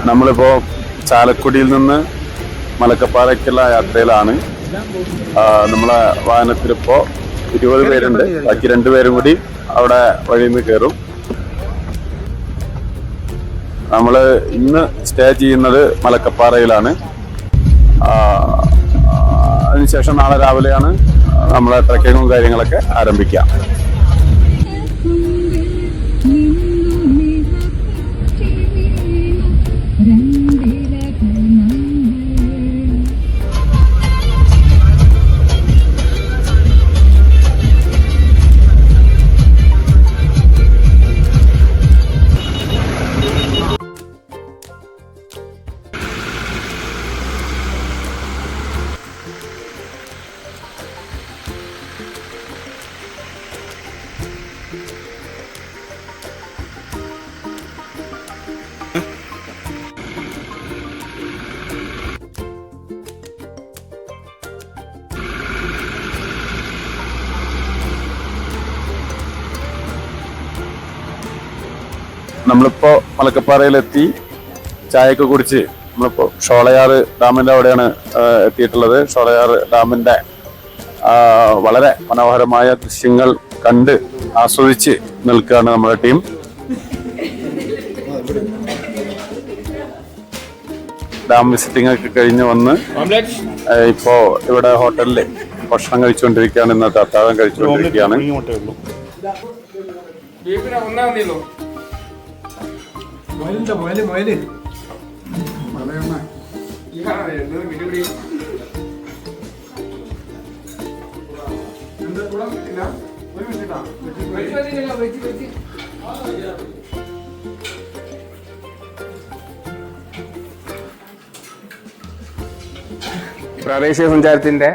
നമ്മളിപ്പോൾ ചാലക്കുടിയിൽ നിന്ന് മലക്കപ്പാറയ്ക്കുള്ള യാത്രയിലാണ്. നമ്മളെ വാഹനത്തിലിപ്പോൾ 20 പേരുണ്ട്. ബാക്കി 2 പേരും കൂടി അവിടെ വഴിയിൽ നിന്ന് കയറും. നമ്മൾ ഇന്ന് സ്റ്റേ ചെയ്യുന്നത് മലക്കപ്പാറയിലാണ്. അതിനുശേഷം നാളെ രാവിലെയാണ് നമ്മളെ ട്രക്കിങ്ങും കാര്യങ്ങളൊക്കെ ആരംഭിക്കുക. നമ്മളിപ്പോ മലക്കപ്പാറയിലെത്തി ചായയൊക്കെ കുടിച്ച് നമ്മളിപ്പോ ഷോളയാർ ഡാമിന്റെ അവിടെയാണ് എത്തിയിട്ടുള്ളത്. ഷോളയാർ ഡാമിന്റെ വളരെ മനോഹരമായ ദൃശ്യങ്ങൾ കണ്ട് ആസ്വദിച്ച് നിൽക്കുകയാണ് നമ്മുടെ ടീം. ഡാം വിസിറ്റിംഗ് ഒക്കെ കഴിഞ്ഞ് വന്ന് ഇപ്പോ ഇവിടെ ഹോട്ടലില് ഭക്ഷണം കഴിച്ചുകൊണ്ടിരിക്കുകയാണ്. ഇന്നത്തെ അത്താഴം കഴിച്ചുകൊണ്ടിരിക്കുകയാണ്. പ്രാദേശിക സഞ്ചാരത്തിന്റെ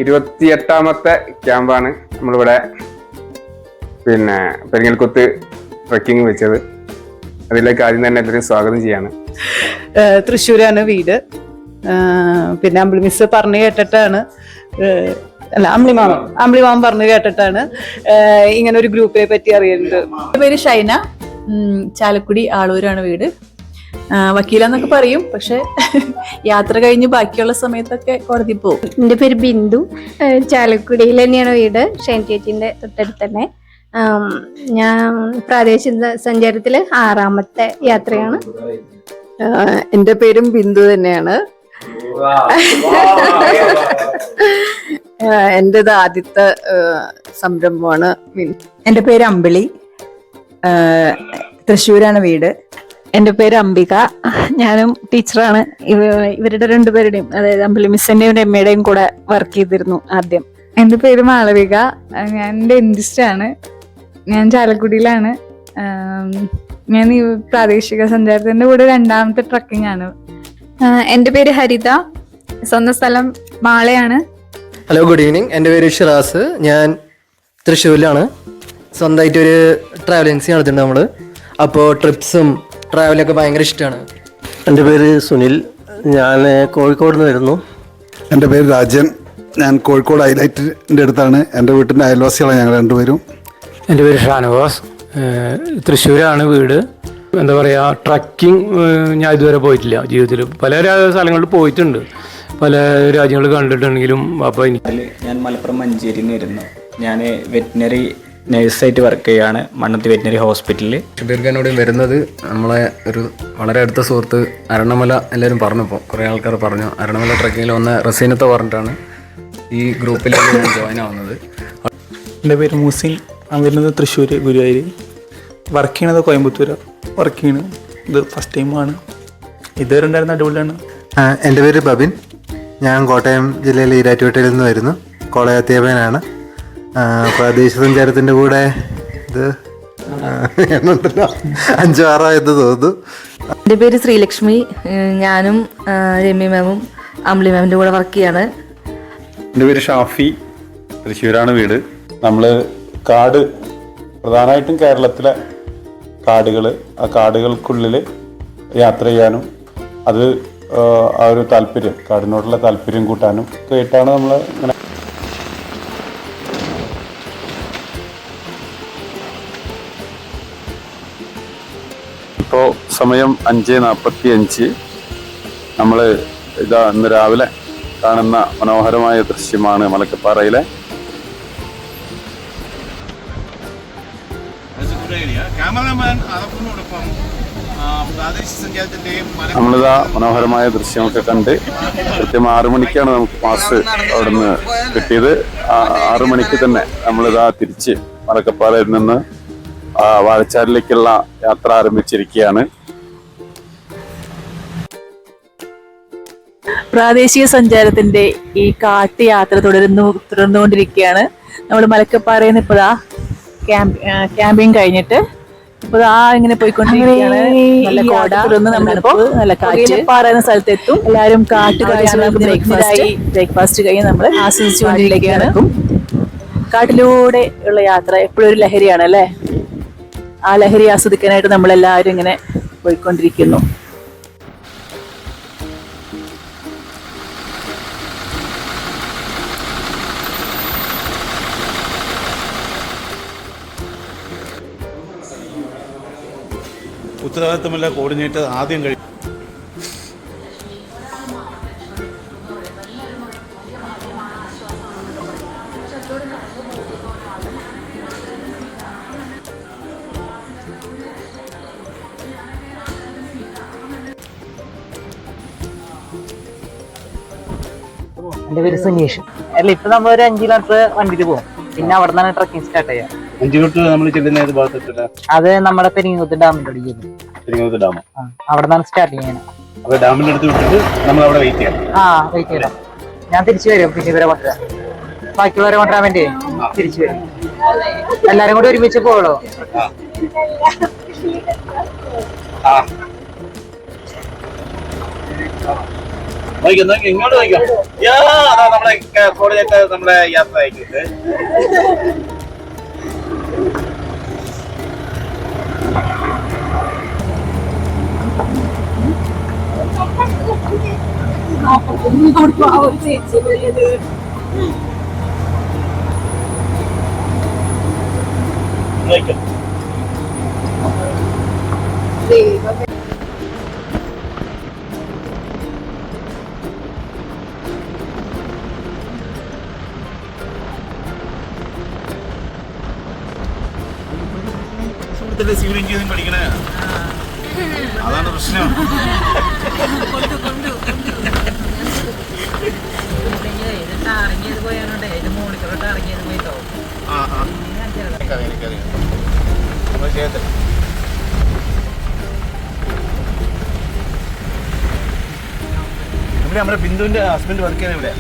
28ാമത്തെ ക്യാമ്പാണ് നമ്മളിവിടെ പെരിങ്ങൽകുത്ത് ട്രക്കിംഗ് വെച്ചത്. അതിലേക്ക് ആദ്യം തന്നെ എല്ലാവരും സ്വാഗതം ചെയ്യാണ്. തൃശ്ശൂരാണ് വീട്. പിന്നെ അമ്പിളി മിസ് പറഞ്ഞു കേട്ടിട്ടാണ്, അല്ല അമ്പിളിമാമൻ പറഞ്ഞു കേട്ടിട്ടാണ് ഇങ്ങനെ ഒരു ഗ്രൂപ്പിനെ പറ്റി അറിയുന്നത്. എൻ്റെ പേര് ഷൈന, ചാലക്കുടി ആളൂരാണ് വീട്. വക്കീലെന്നൊക്കെ പറയും, പക്ഷെ യാത്ര കഴിഞ്ഞ് ബാക്കിയുള്ള സമയത്തൊക്കെ കോടതി പോകും. എൻ്റെ പേര് ബിന്ദു, ചാലക്കുടിയിൽ തന്നെയാണ് വീട്, ഷൈൻ ചേച്ചിന്റെ തൊട്ടടുത്ത് തന്നെ. ഞാൻ പ്രാദേശിക സഞ്ചാരത്തില് 6ാമത്തെ യാത്രയാണ്. എൻ്റെ പേരും ബിന്ദു തന്നെയാണ്. എൻ്റെത് ആദ്യത്തെ സംരംഭമാണ്. എൻ്റെ പേര് അമ്പിളി, തൃശ്ശൂരാണ് വീട്. എൻ്റെ പേര് അംബിക, ഞാനും ടീച്ചറാണ്. ഇവരുടെ 2 പേരുടെയും, അതായത് അമ്പിളി മിസ്സിന്റെയും രമ്യയുടെയും കൂടെ വർക്ക് ചെയ്തിരുന്നു ആദ്യം. എൻ്റെ പേര് മാളവിക, ഞാൻ ഡെന്റിസ്റ്റ് ആണ്. ഞാൻ ചാലക്കുടിയിലാണ്. ഞാൻ ഈ പ്രാദേശിക സഞ്ചാരത്തിന്റെ കൂടെ 2ാമത്തെ ട്രക്കിംഗ് ആണ്. എൻ്റെ പേര് ഹരിത, സ്വന്തം സ്ഥലം മാളയാണ്. Hello, good evening. എൻ്റെ പേര് ഷിറാസ്, ഞാൻ തൃശ്ശൂരിലാണ്. സ്വന്തമായിട്ടൊരു ട്രാവൽ ഏജൻസി നടത്തുന്നുണ്ട് നമ്മൾ. അപ്പോൾ ട്രിപ്സും ട്രാവലൊക്കെ ഭയങ്കര ഇഷ്ടമാണ്. എൻ്റെ പേര് സുനിൽ, ഞാൻ കോഴിക്കോട് നിന്ന് വരുന്നു. എൻ്റെ പേര് രാജൻ, ഞാൻ കോഴിക്കോട് ഹൈലൈറ്റിൻ്റെ അടുത്താണ്. എൻ്റെ വീട്ടിൻ്റെ അയൽവാസികളാണ് ഞങ്ങൾ 2 പേരും. എൻ്റെ പേര് ഷാനവാസ്, തൃശ്ശൂരാണ് വീട്. എന്താ പറയുക, ട്രക്കിംഗ് ഞാൻ ഇതുവരെ പോയിട്ടില്ല ജീവിതത്തിൽ. പല സ്ഥലങ്ങളിൽ പോയിട്ടുണ്ട്, പല രാജ്യങ്ങൾ കണ്ടിട്ടുണ്ടെങ്കിലും. അപ്പോൾ ഞാൻ മലപ്പുറം മഞ്ചേരിയിൽ നിന്ന് വരുന്നു. ഞാൻ വെറ്റിനറി നഴ്സായിട്ട് വർക്ക് ചെയ്യുകയാണ് മണ്ണത്തി വെറ്റിനറി ഹോസ്പിറ്റലിൽ. ഷബീർഖാനോട് വരുന്നത് നമ്മളെ ഒരു വളരെ അടുത്ത സുഹൃത്ത് അരണമല എല്ലാവരും പറഞ്ഞപ്പോൾ കുറേ ആൾക്കാർ പറഞ്ഞു. അരണമല ട്രക്കിങ്ങിൽ വന്ന റസീനത്തെ പറഞ്ഞിട്ടാണ് ഈ ഗ്രൂപ്പിലേക്ക് ഞാൻ ജോയിൻ ആവുന്നത്. എൻ്റെ പേര് മൂസിൻ, ഞാൻ വരുന്നത് തൃശ്ശൂർ ഗുരുവായൂർ. വർക്ക് ചെയ്യണത് കോയമ്പത്തൂർ വർക്ക് ചെയ്യണം. ഇത് ഫസ്റ്റ് ടൈമാണ്. ഇതുവരെ ഉണ്ടായിരുന്ന അടിപൊളിയാണ്. എൻ്റെ പേര് ബബിൻ, ഞാൻ കോട്ടയം ജില്ലയിലെ ഈരാറ്റുപേട്ടയിൽ നിന്ന് വരുന്നു. കോളയാത്തിയപ്പനാണ്. പ്രാദേശിക സഞ്ചാരത്തിൻ്റെ കൂടെ ഇത് 5-6 എന്ന് തോന്നുന്നു. എൻ്റെ പേര് ശ്രീലക്ഷ്മി, ഞാനും രമ്യ മാമും അമ്പിളി മാമിൻ്റെ കൂടെ വർക്ക് ചെയ്യാണ്. എൻ്റെ പേര് ഷാഫി, തൃശ്ശൂരാണ് വീട്. നമ്മൾ കാട്, പ്രധാനമായിട്ടും കേരളത്തിലെ കാടുകൾ, ആ കാടുകൾക്കുള്ളിൽ യാത്ര ചെയ്യാനും അത് ആ ഒരു താല്പര്യം, കാടിനോടുള്ള താല്പര്യം കൂട്ടാനും ഒക്കെ ആയിട്ടാണ് നമ്മൾ ഇങ്ങനെ. ഇപ്പോൾ ഇപ്പോൾ സമയം 5:45. നമ്മൾ ഇതാ ഇന്ന് രാവിലെ കാണുന്ന മനോഹരമായ ദൃശ്യമാണ് മലക്കപ്പാറയിലെ. നമ്മളിതാ മനോഹരമായ ദൃശ്യമൊക്കെ കണ്ട് കൃത്യം 6 മണിക്കാണ് നമുക്ക് പാസ് അവിടുന്ന് കിട്ടിയത്. 6 മണിക്ക് തന്നെ നമ്മളിതാ തിരിച്ച് മലക്കപ്പാറയിൽ നിന്ന് വാഴച്ചാലിലേക്കുള്ള യാത്ര ആരംഭിച്ചിരിക്കുകയാണ്. പ്രാദേശിക സഞ്ചാരത്തിന്റെ ഈ കാട്ട് യാത്ര തുടർന്നുകൊണ്ടിരിക്കുകയാണ്. നമ്മൾ മലക്കപ്പാറയിൽ നിന്ന് ഇപ്പോഴാ ക്യാമ്പിങ് കഴിഞ്ഞിട്ട് ഇപ്പൊ ഇങ്ങനെ പോയിക്കൊണ്ടിരിക്കുകയാണ്. നല്ല കോട തുടർന്ന് നമ്മളിപ്പോ നല്ല കാറ്റ് പാറയുന്ന സ്ഥലത്തെത്തും. എല്ലാവരും കാട്ട് ബ്രേക്ക്ഫാസ്റ്റ് കഴിഞ്ഞ് നമ്മൾ ആസ്വദിച്ചുകൊണ്ടിരിക്കുകയാണ്. കാട്ടിലൂടെ ഉള്ള യാത്ര എപ്പോഴും ഒരു ലഹരിയാണ് അല്ലേ? ആ ലഹരി ആസ്വദിക്കാനായിട്ട് നമ്മളെല്ലാവരും ഇങ്ങനെ പോയിക്കൊണ്ടിരിക്കുന്നു. ഉത്തരവാദിത്തമുള്ള കോർഡിനേറ്റർ ആദ്യം കഴിയും. എന്റെ പേര് സുനീഷ്. അല്ല, ഇപ്പൊ നമ്മൾ ഒരു 5 കിലോമീറ്റർ വണ്ടിയിൽ പോകും. പിന്നെ അവിടെ നിന്നാണ് ട്രക്കിംഗ് സ്റ്റാർട്ട് ചെയ്യാം. 5 കിലോമീറ്റർ നമ്മൾ ചെല്ലുന്ന ഏത് ഭാഗത്തെത്തില്ല? അത് നമ്മുടെ പെരിങ്ങോത്ത് ഡാമിന്റെ അടുത്ത്. പെരിങ്ങോത്ത് ഡാം അവിടെ നിന്നാണ് സ്റ്റാർട്ടിങ് ചെയ്യണം. അപ്പൊ ഡാമിന്റെ അടുത്ത് വിട്ടിട്ട് നമ്മൾ അവിടെ വെയിറ്റ് ചെയ്യണം. വെയിറ്റ് ചെയ്യണം. ഞാൻ തിരിച്ചു വരും. പിന്നെ ഇവരെ കൊണ്ടുവരാൻ, ബാക്കിയുള്ളവരെ കൊണ്ടുവരാൻ വേണ്ടി തിരിച്ചു വരും. എല്ലാരും കൂടി ഒരുമിച്ച് പോകണോ? ഇങ്ങോട്ട് നോക്കാം. നമ്മളെ കോർഡിനേറ്റർ നമ്മളെ യാത്ര അയക്കുന്നത്. സിവിൽ എഞ്ചിനീയറിംഗ് പഠിക്കണേ, അതാണ് പ്രശ്നം. ഇവിടെ നമ്മുടെ ബിന്ദുവിന്റെ ഹസ്ബൻഡ് വർക്ക് ചെയ്യുന്ന ഇവിടെ.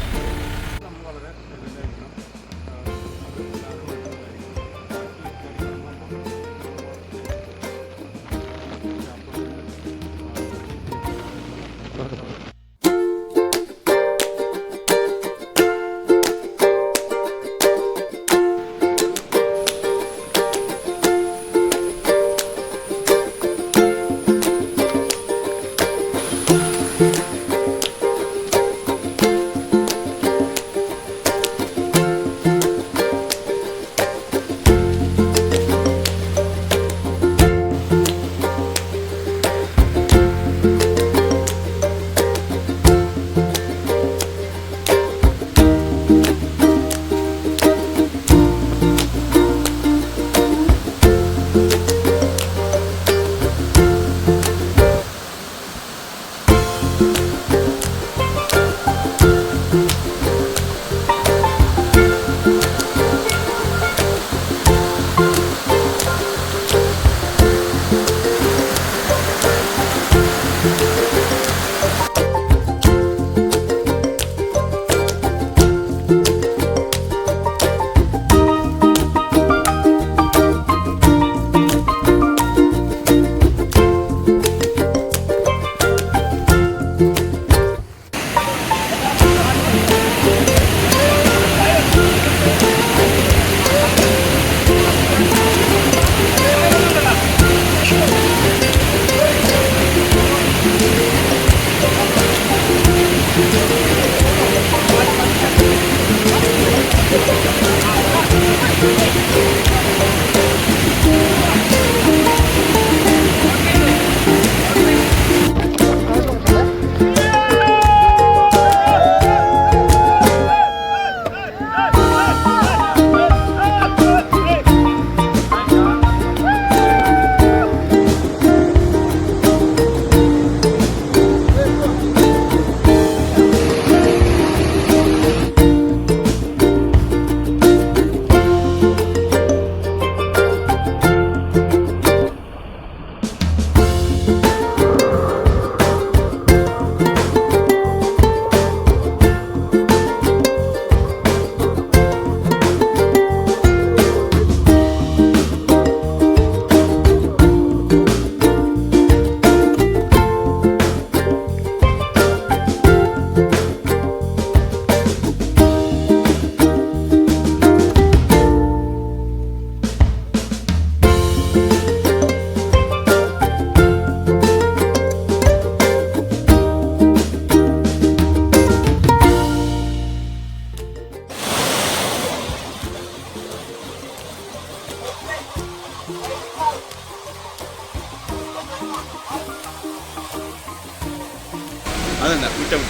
അതന്നെ മുറ്റം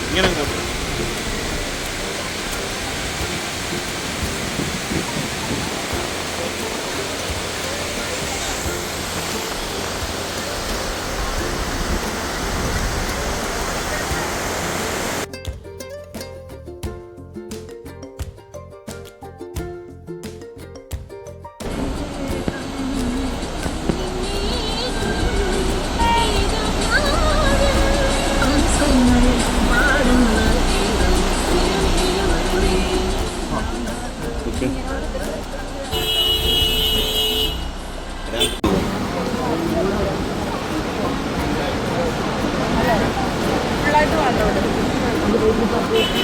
ഇങ്ങനെ അങ്ങോട്ട്. ഫുള്ളായിട്ട് വേണ്ട